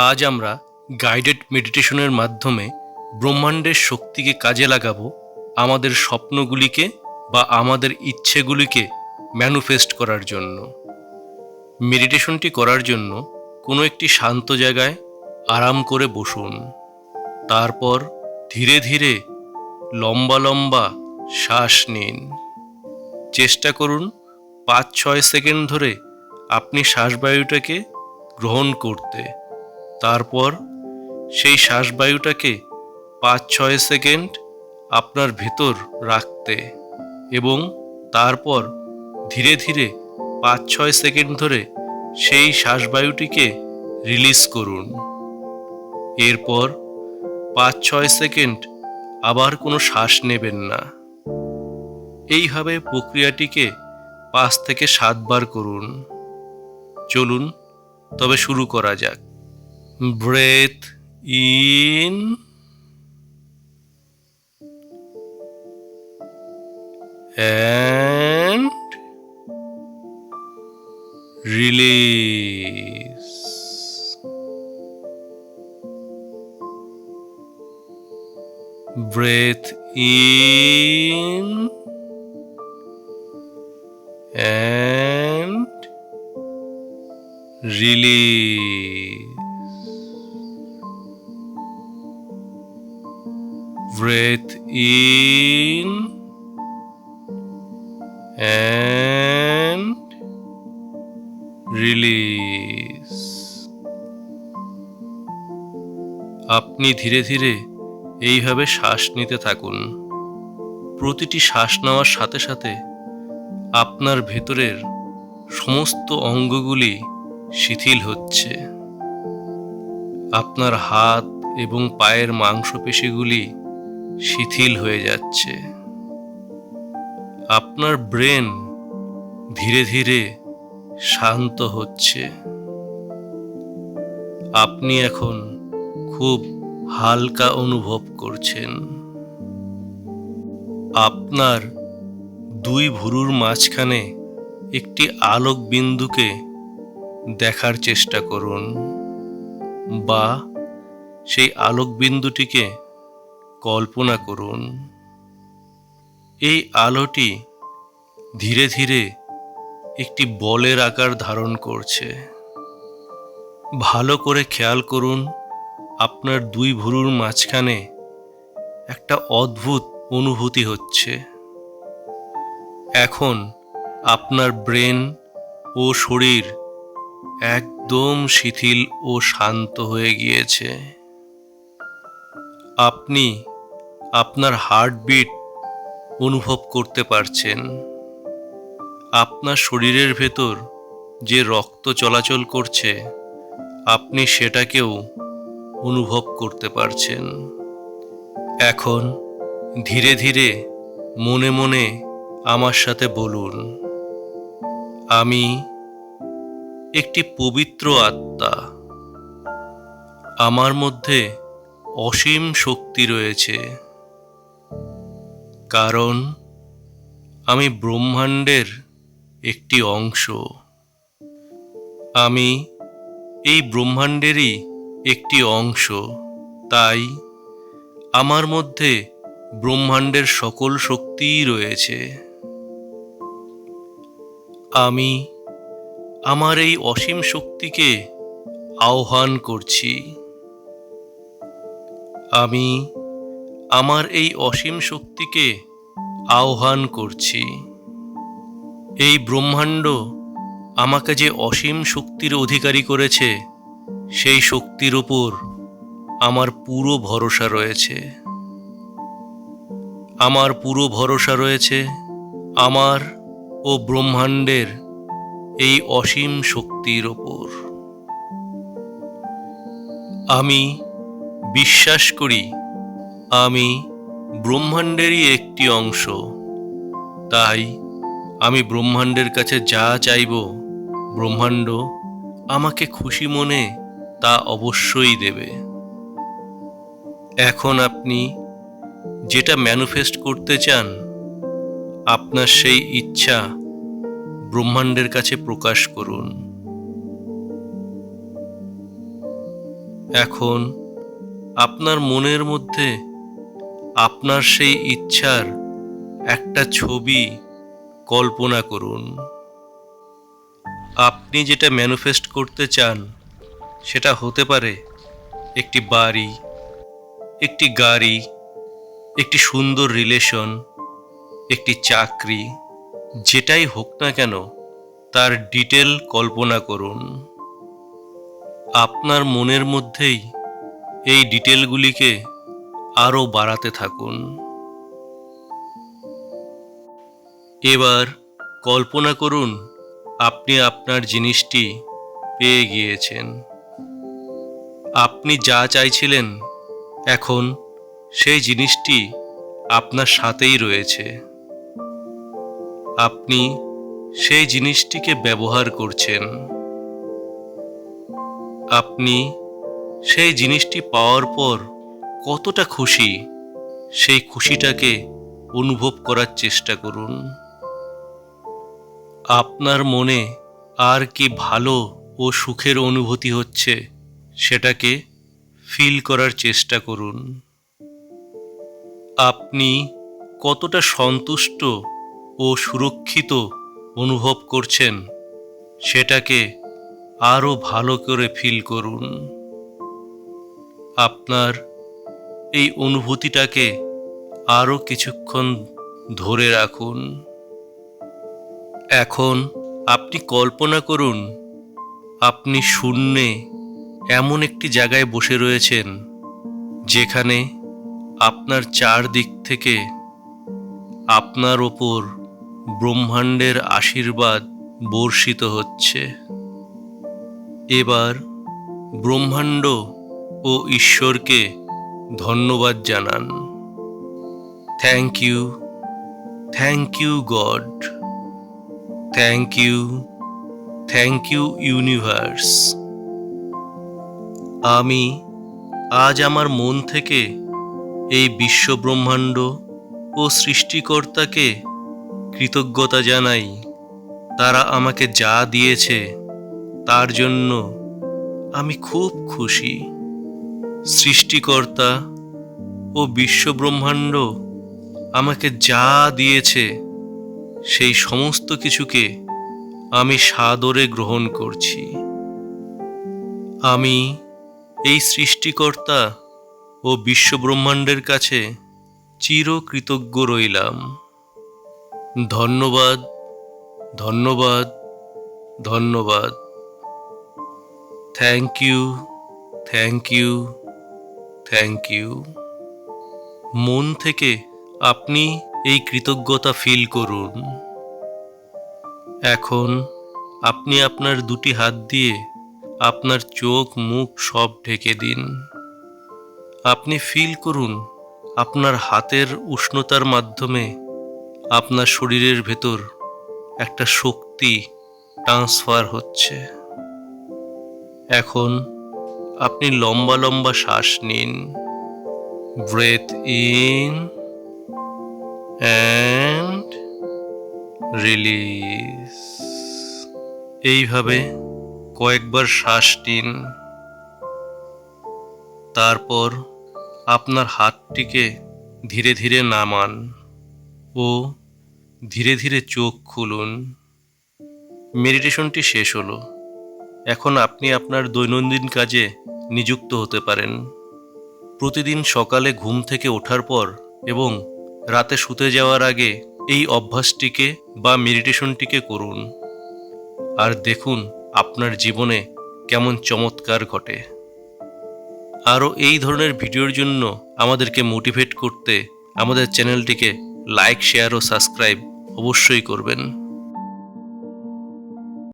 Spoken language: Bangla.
আজ আমরা গাইডেড মেডিটেশনের মাধ্যমে ব্রহ্মাণ্ডের শক্তিকে কাজে লাগাবো আমাদের স্বপ্নগুলিকে বা আমাদের ইচ্ছেগুলিকে ম্যানিফেস্ট করার জন্য। মেডিটেশনটি করার জন্য কোনো একটি শান্ত জায়গায় আরাম করে বসুন। তারপর ধীরে ধীরে লম্বা লম্বা শ্বাস নিন। চেষ্টা করুন 5-6 সেকেন্ড ধরে আপনি শ্বাসবায়ুটাকে গ্রহণ করতে, তারপর সেই শ্বাসবায়ুটাকে 5-6 সেকেন্ড আপনার ভেতর রাখতে এবং তারপর ধীরে ধীরে 5-6 সেকেন্ড ধরে সেই শ্বাসবায়ুটিকে রিলিজ করুন। এরপর 5-6 সেকেন্ড আবার কোনো শ্বাস নেবেন না। এইভাবে প্রক্রিয়াটিকে 5 থেকে 7 বার করুন। চলুন তবে শুরু করা যাক। Breath in, and release. Breath in and release. Breath in and release. আপনি ধীরে ধীরে এইভাবে শ্বাস নিতে থাকুন। প্রতিটি শ্বাস নেওয়ার সাথে সাথে আপনার ভেতরের সমস্ত অঙ্গগুলি শিথিল হচ্ছে। আপনার হাত এবং পায়ের মাংসপেশিগুলি শিথিল হয়ে যাচ্ছে। আপনার ব্রেন ধীরে ধীরে শান্ত হচ্ছে। আপনি এখন খুব হালকা অনুভব করছেন। আপনার 2 ভুরুর মাঝখানে একটি আলোক বিন্দুকে দেখার চেষ্টা করুন, বা সেই আলোক বিন্দুটিকে কল্পনা করুন। এই আলোটি ধীরে ধীরে একটি বলের আকার ধারণ করছে। ভালো করে খেয়াল করুন, আপনার 2 ভুরুর মাঝখানে একটা অদ্ভুত অনুভূতি হচ্ছে। এখন আপনার ব্রেন ও শরীর একদম শিথিল ও শান্ত হয়ে গিয়েছে। আপনি আপনার হার্টবিট অনুভব করতে পারছেন। আপনার শরীরের ভেতর যে রক্ত চলাচল করছে আপনি সেটাকেও অনুভব করতে পারছেন। এখন ধীরে ধীরে মনে মনে আমার সাথে বলুন, আমি একটি পবিত্র আত্মা। আমার মধ্যে অসীম শক্তি রয়েছে, কারণ আমি ব্রহ্মাণ্ডের একটি অংশ। আমি এই ব্রহ্মাণ্ডেরই একটি অংশ, তাই আমার মধ্যে ব্রহ্মাণ্ডের সকল শক্তিই রয়েছে। আমি আমার এই অসীম শক্তিকে আহ্বান করছি। আমি আমার এই অসীম শক্তিকে আহ্বান করছি। এই ব্রহ্মাণ্ড আমাকে যে অসীম শক্তির অধিকারী করেছে, সেই শক্তির উপর আমার পুরো ভরসা রয়েছে। আমার পুরো ভরসা রয়েছে আমার ও ব্রহ্মাণ্ডের এই অসীম শক্তির ওপর। আমি বিশ্বাস করি আমি ব্রহ্মাণ্ডেরই একটি অংশ, তাই আমি ব্রহ্মাণ্ডের কাছে যা চাইব ব্রহ্মাণ্ড আমাকে খুশি মনে তা অবশ্যই দেবে। এখন আপনি যেটা ম্যানিফেস্ট করতে চান, আপনার সেই ইচ্ছা ব্রহ্মাণ্ডের কাছে প্রকাশ করুন। এখন আপনার মনের মধ্যে আপনার সেই ইচ্ছার একটা ছবি কল্পনা করুন। আপনি যেটা ম্যানিফেস্ট করতে চান সেটা হতে পারে একটি বাড়ি, একটি গাড়ি, একটি সুন্দর রিলেশন, একটি চাকরি, যেটাই হোক না কেন তার ডিটেল কল্পনা করুন। আপনার মনের মধ্যেই এই ডিটেলগুলিকে আরও বাড়াতে থাকুন। এবার কল্পনা করুন আপনি আপনার জিনিসটি পেয়ে গিয়েছেন। আপনি যা চাইছিলেন এখন সেই জিনিসটি আপনার সাথেই রয়েছে। আপনি সেই জিনিসটিকে ব্যবহার করছেন। আপনি সেই জিনিসটি পাওয়ার পর কতটা খুশি, সেই খুশিটাকে অনুভব করার চেষ্টা করুন। আপনার মনে আর কি ভালো ও সুখের অনুভূতি হচ্ছে সেটাকে ফিল করার চেষ্টা করুন। আপনি কতটা সন্তুষ্ট ও সুরক্ষিত অনুভব করছেন সেটাকে আরও ভালো করে ফিল করুন। আপনার এই অনুভূতিটাকে আরও কিছুক্ষণ ধরে রাখুন। এখন আপনি কল্পনা করুন আপনি শূন্যে এমন একটি জায়গায় বসে রয়েছেন যেখানে আপনার চারদিক থেকে আপনার ওপর ব্রহ্মাণ্ডের আশীর্বাদ বর্ষিত হচ্ছে। এবার ব্রহ্মাণ্ড ও ঈশ্বরকে ধন্যবাদ জানান। Thank you, thank you God, thank you, thank you universe. আমি আজ আমার মন থেকে এই বিশ্বব্রহ্মাণ্ড ও সৃষ্টিকর্তাকে কৃতজ্ঞতা জানাই। তারা আমাকে যা দিয়েছে তার জন্য আমি খুব খুশি। সৃষ্টিকর্তা ও বিশ্বব্রহ্মাণ্ড আমাকে যা দিয়েছে সেই সমস্ত কিছুকে আমি সাদরে গ্রহণ করছি। আমি এই সৃষ্টিকর্তা ও বিশ্বব্রহ্মাণ্ডের কাছে চিরকৃতজ্ঞ রইলাম। ধন্যবাদ, ধন্যবাদ, ধন্যবাদ। Thank you, thank you, thank you. মন থেকে আপনি এই কৃতজ্ঞতা ফিল করুন। এখন আপনি আপনার দুটি হাত দিয়ে আপনার চোখ মুখ সব ঢেকে দিন। আপনি ফিল করুন আপনার হাতের উষ্ণতার মাধ্যমে আপনার শরীরের ভেতর একটা শক্তি ট্রান্সফার হচ্ছে। এখন আপনি লম্বা লম্বা শ্বাস নিন। Breath in and release. এইভাবে কয়েকবার শ্বাস নিন। তারপর আপনার হাতটিকে ধীরে ধীরে নামান ও ধীরে ধীরে চোখ খুলুন। মেডিটেশনটি শেষ হলো। এখন আপনি আপনার দৈনন্দিন কাজে নিযুক্ত হতে পারেন। প্রতিদিন সকালে ঘুম থেকে ওঠার পর এবং রাতে শুতে যাওয়ার আগে এই অভ্যাসটিকে বা মেডিটেশনটিকে করুন আর দেখুন আপনার জীবনে কেমন চমৎকার ঘটে। আরও এই ধরনের ভিডিওর জন্য আমাদেরকে মোটিভেট করতে আমাদের চ্যানেলটিকে লাইক, শেয়ার ও সাবস্ক্রাইব অবশ্যই করবেন।